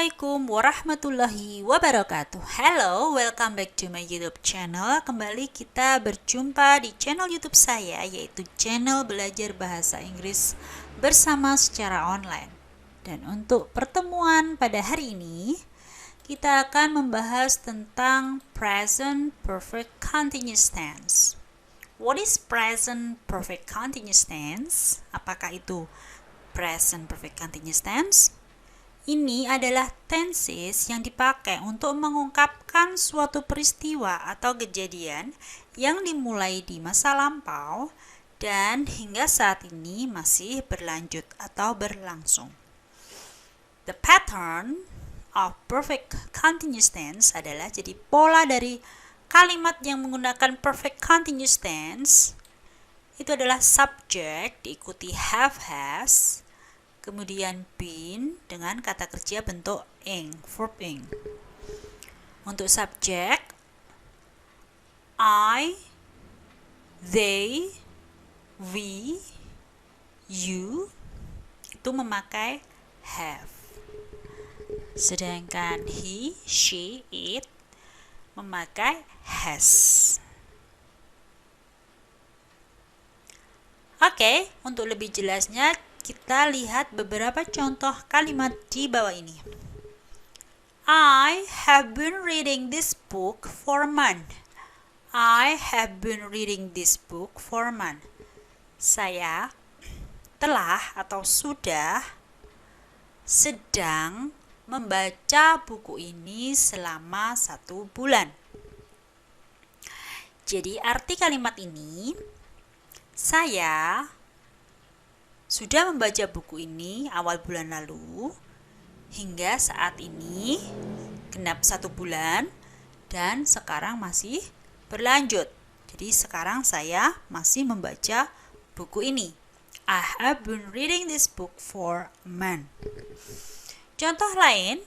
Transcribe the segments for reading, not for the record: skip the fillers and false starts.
Assalamualaikum warahmatullahi wabarakatuh. Hello, welcome back to my YouTube channel. Kembali kita berjumpa di channel YouTube saya, yaitu channel belajar bahasa Inggris bersama secara online. Dan untuk pertemuan pada hari ini, kita akan membahas tentang present perfect continuous tense. What is present perfect continuous tense? Apakah itu present perfect continuous tense? Ini adalah tenses yang dipakai untuk mengungkapkan suatu peristiwa atau kejadian yang dimulai di masa lampau dan hingga saat ini masih berlanjut atau berlangsung. The pattern of perfect continuous tense adalah, jadi pola dari kalimat yang menggunakan perfect continuous tense itu adalah subject diikuti have, has, kemudian been dengan kata kerja bentuk ing, verb ing. Untuk subjek, I, they, we, you itu memakai have. Sedangkan he, she, it memakai has. Oke, untuk lebih jelasnya kita lihat beberapa contoh kalimat di bawah ini. I have been reading this book for a month. I have been reading this book for a month. Saya telah atau sudah sedang membaca buku ini selama 1 bulan. Jadi arti kalimat ini, saya sudah membaca buku ini awal bulan lalu hingga saat ini genap 1 bulan dan sekarang masih berlanjut. Jadi sekarang saya masih membaca buku ini. I have been reading this book for a month. Contoh lain,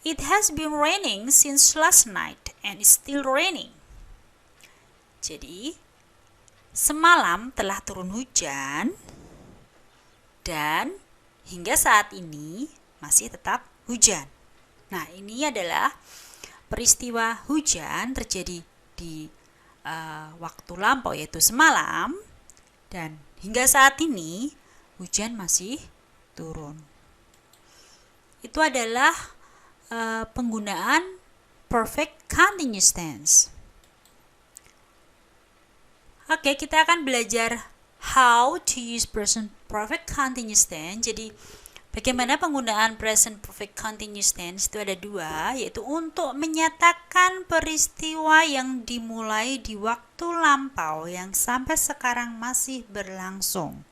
it has been raining since last night and it's still raining. Jadi semalam telah turun hujan dan hingga saat ini masih tetap hujan. Nah, ini adalah peristiwa hujan terjadi di waktu lampau, yaitu semalam, dan hingga saat ini hujan masih turun. Itu adalah penggunaan perfect continuous tense. Oke, kita akan belajar how to use present perfect continuous tense. Jadi bagaimana penggunaan present perfect continuous tense itu ada 2, yaitu untuk menyatakan peristiwa yang dimulai di waktu lampau yang sampai sekarang masih berlangsung.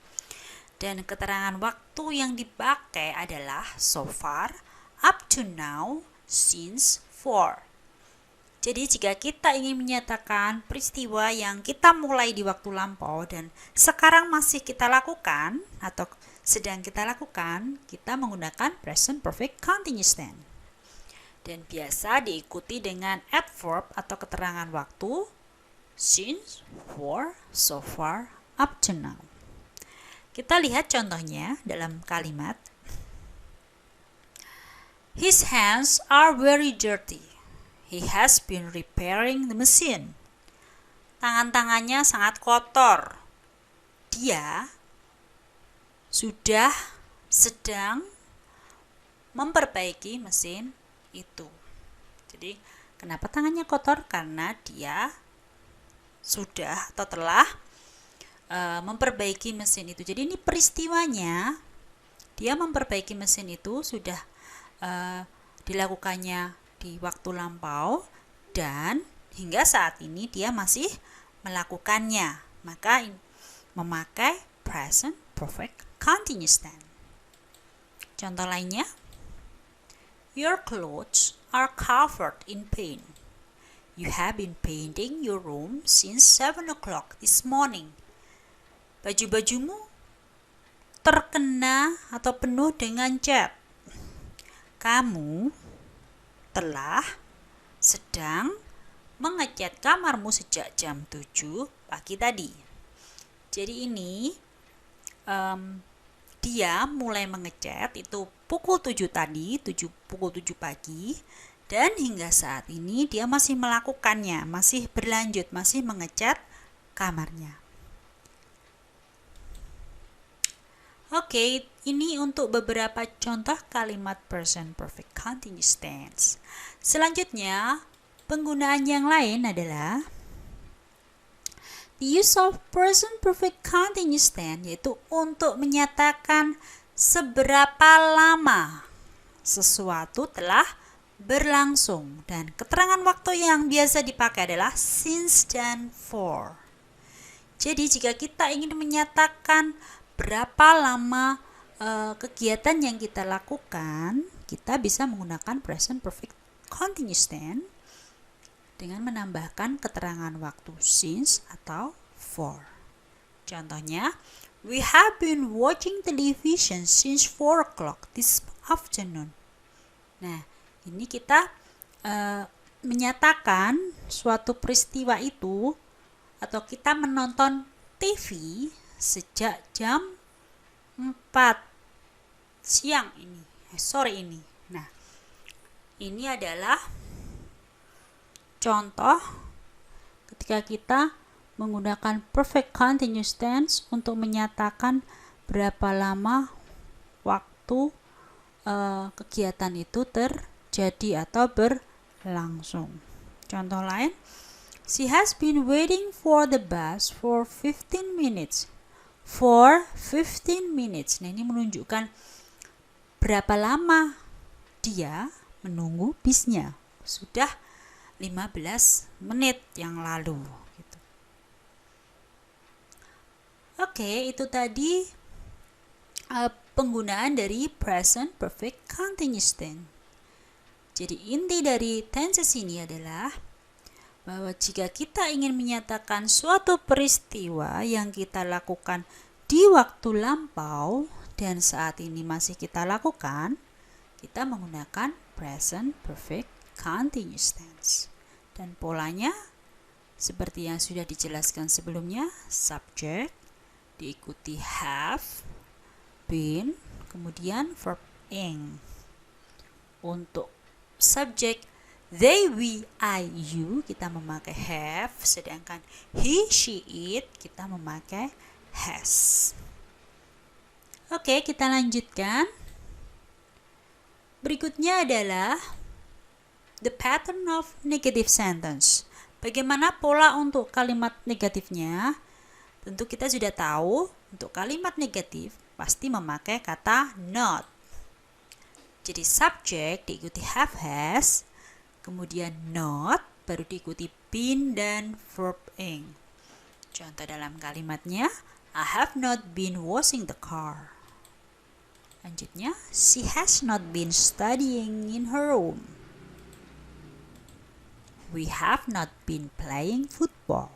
Dan keterangan waktu yang dipakai adalah so far, up to now, since, for. Jadi jika kita ingin menyatakan peristiwa yang kita mulai di waktu lampau dan sekarang masih kita lakukan atau sedang kita lakukan, kita menggunakan present perfect continuous tense. Dan biasa diikuti dengan adverb atau keterangan waktu since, for, so far, up to now. Kita lihat contohnya dalam kalimat. His hands are very dirty. He has been repairing the machine. Tangan-tangannya sangat kotor. Dia sudah sedang memperbaiki mesin itu. Jadi, kenapa tangannya kotor? Karena dia sudah atau telah memperbaiki mesin itu. Jadi, ini peristiwanya, dia memperbaiki mesin itu sudah dilakukannya di waktu lampau dan hingga saat ini dia masih melakukannya. Maka memakai present perfect continuous tense. Contoh lainnya, your clothes are covered in paint. You have been painting your room since 7 o'clock this morning. Baju-bajumu terkena atau penuh dengan cat. Kamu telah sedang mengecat kamarmu sejak jam 7 pagi tadi. Jadi ini dia mulai mengecat itu pukul 7 tadi, pukul 7 pagi, dan hingga saat ini dia masih melakukannya, masih berlanjut, masih mengecat kamarnya. Oke, ini untuk beberapa contoh kalimat present perfect continuous tense. Selanjutnya, penggunaan yang lain adalah the use of present perfect continuous tense, yaitu untuk menyatakan seberapa lama sesuatu telah berlangsung, dan keterangan waktu yang biasa dipakai adalah since dan for. Jadi jika kita ingin menyatakan berapa lama kegiatan yang kita lakukan, kita bisa menggunakan present perfect continuous tense dengan menambahkan keterangan waktu since atau for. Contohnya, we have been watching television since 4 o'clock this afternoon. Nah, ini kita menyatakan suatu peristiwa itu, atau kita menonton TV sejak jam 4 siang ini, sore ini. Nah, ini adalah contoh ketika kita menggunakan perfect continuous tense untuk menyatakan berapa lama waktu kegiatan itu terjadi atau berlangsung. Contoh lain, she has been waiting for the bus for 15 minutes. For 15 minutes. Nah, ini menunjukkan berapa lama dia menunggu bisnya. Sudah 15 menit yang lalu. Gitu. Oke, itu tadi penggunaan dari present perfect continuous tense. Jadi inti dari tenses ini adalah bahwa jika kita ingin menyatakan suatu peristiwa yang kita lakukan di waktu lampau dan saat ini masih kita lakukan, kita menggunakan present perfect continuous tense. Dan polanya seperti yang sudah dijelaskan sebelumnya, subject diikuti have, been, kemudian verb ing. Untuk subject they, we, I, you kita memakai have, sedangkan he, she, it kita memakai has. Oke, kita lanjutkan. Berikutnya adalah the pattern of negative sentence. Bagaimana pola untuk kalimat negatifnya? Tentu kita sudah tahu untuk kalimat negatif pasti memakai kata not. Jadi subject diikuti have, has, kemudian not, baru diikuti been dan verb ing. Contoh dalam kalimatnya, I have not been washing the car. Lanjutnya, she has not been studying in her room. We have not been playing football.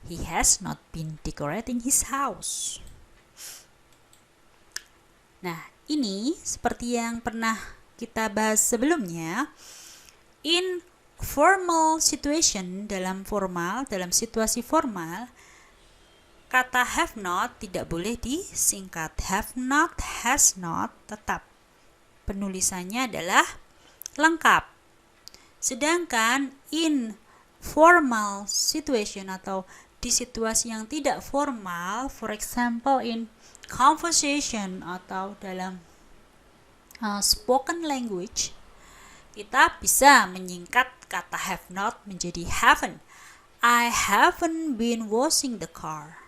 He has not been decorating his house. Nah, ini seperti yang pernah kita bahas sebelumnya, in formal situation, dalam situasi formal, kata have not tidak boleh disingkat. Have not, has not, tetap penulisannya adalah lengkap. Sedangkan in formal situation atau di situasi yang tidak formal, for example in conversation atau dalam spoken language, kita bisa menyingkat kata have not menjadi haven't. I haven't been washing the car.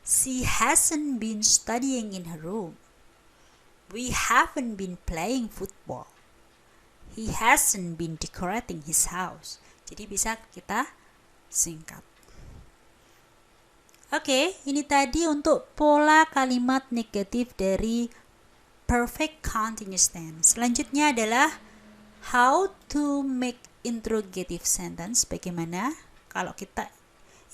She hasn't been studying in her room. We haven't been playing football. He hasn't been decorating his house. Jadi bisa kita singkat. Oke, ini tadi untuk pola kalimat negatif dari perfect continuous tense. Selanjutnya adalah how to make interrogative sentence. Bagaimana kalau kita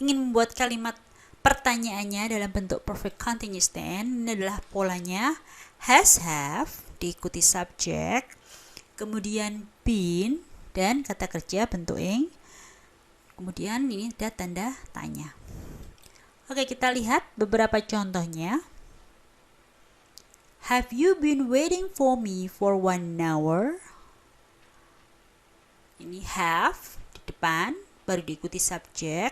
ingin membuat kalimat pertanyaannya dalam bentuk perfect continuous tense. Ini adalah polanya has, have, diikuti subject, kemudian been, dan kata kerja bentuk ing. Kemudian ini ada tanda tanya. Oke, kita lihat beberapa contohnya. Have you been waiting for me for 1 hour? Ini have di depan, baru diikuti subjek,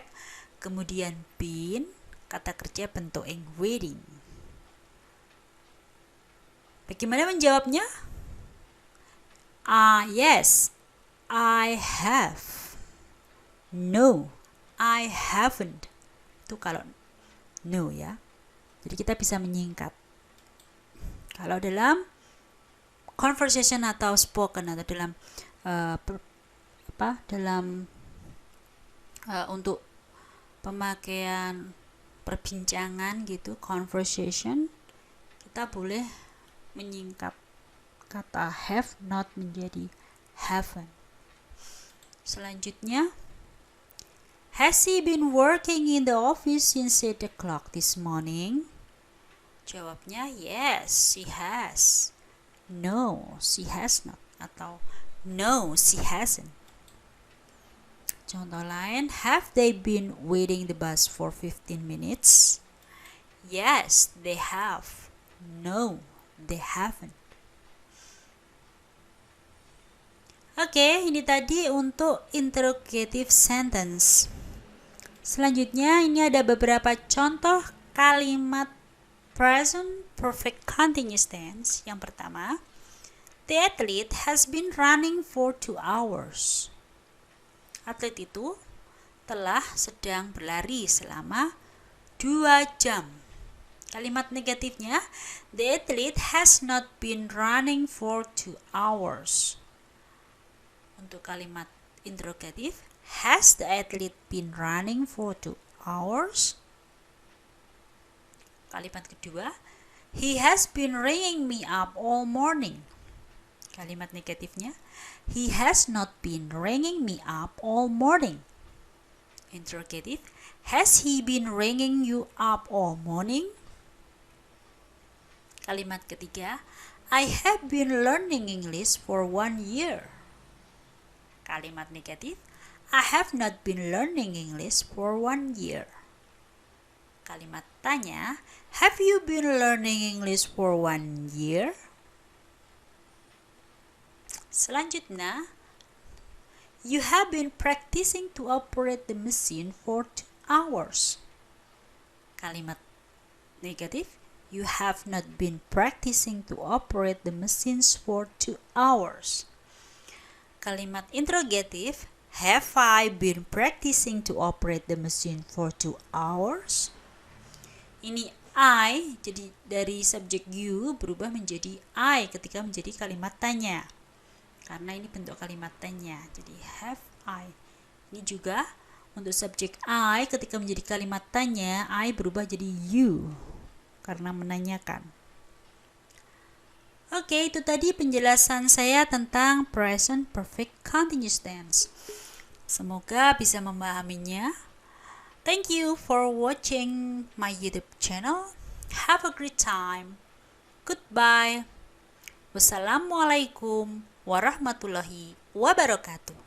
kemudian been, kata kerja bentuk ing waiting. Bagaimana menjawabnya? Yes, I have. No, I haven't. Itu kalau no ya. Jadi kita bisa menyingkat. Kalau dalam conversation atau spoken atau dalam untuk pemakaian perbincangan gitu, conversation, kita boleh menyingkat kata have not menjadi haven't. Selanjutnya, has he been working in the office since 8 o'clock this morning? Jawabnya yes, she has. No, she has not. Atau no, she hasn't. Contoh lain, have they been waiting the bus for 15 minutes? Yes, they have. No, they haven't. Oke, ini tadi untuk interrogative sentence. Selanjutnya, ini ada beberapa contoh kalimat present perfect continuous tense. Yang pertama, the athlete has been running for 2 hours. Atlet itu telah sedang berlari selama 2 jam. Kalimat negatifnya, the athlete has not been running for 2 hours. Untuk kalimat interrogatif, has the athlete been running for 2 hours? Kalimat kedua, he has been ringing me up all morning. Kalimat negatifnya, he has not been ringing me up all morning. Interrogative, has he been ringing you up all morning? Kalimat ketiga, I have been learning English for 1 year. Kalimat negatif, I have not been learning English for 1 year. Kalimat tanya, have you been learning English for 1 year? Selanjutnya, you have been practicing to operate the machine for 2 hours. Kalimat negatif, you have not been practicing to operate the machines for 2 hours. Kalimat interrogatif, have I been practicing to operate the machine for 2 hours? Ini I, jadi dari subjek you berubah menjadi I ketika menjadi kalimat tanya. Karena ini bentuk kalimat tanya, jadi have I. Ini juga untuk subjek I ketika menjadi kalimat tanya, I berubah jadi you karena menanyakan. Oke, itu tadi penjelasan saya tentang present perfect continuous tense. Semoga bisa memahaminya. Thank you for watching my YouTube channel. Have a great time. Goodbye. Wassalamualaikum warahmatullahi wabarakatuh.